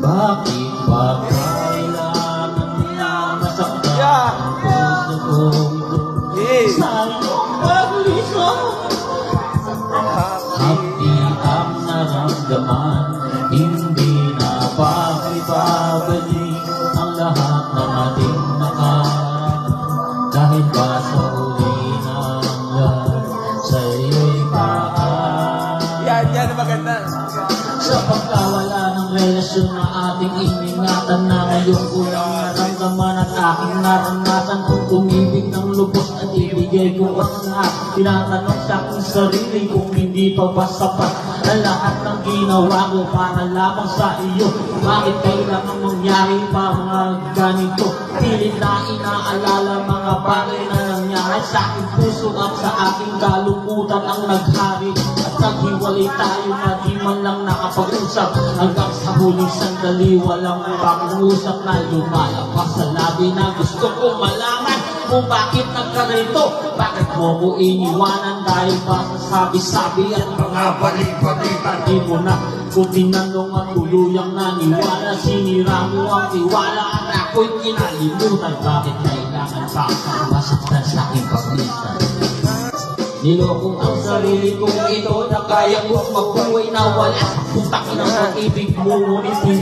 Bakit ba kailangan na masaktan ang puso kong ito sa iyong paglisan? Happy ang naramdaman, hindi na pakibabalik ang lahat ng ating nakaraan. Dahil ba sa huli ng lahat, sa iyo'y paan. Yan, maganda. Sa pagkawala ng relasyon na ating iningatan, na ngayon ko lang naramdaman at aking naranasan kung umibig ng lubos at ibigay ko ang lahat. Tinatanong sa aking sarili kung hindi pa ba sapat ang lahat ng ginawa ko para lamang sa iyo. Bakit kailangan mangyari pa mga ganito? Pilit na inaalala mga bagay na nangyari sa aking puso at sa aking kalungkutan ang naghari. At naghiwalay tayo na di man lang nakapag-usap, hanggang sa huling sandali walang pag-uusap na lumalabas sa labi na gusto kong malaman kung bakit nagkarito. Bakit mo ko iniwanan dahil ba sa sabi-sabi at mga balik-balikan? Di mo na kung tinanong at tuluyang naniwala, sinira mo ang tiwala at ako'y kinalimutan. Bakit kailangan pa ang masaktan sa aking paglisan? Niloko ang sarili kong ito na kaya kong magbuhay na wala. Kung takin ang pag-ibig mo, ngunit hindi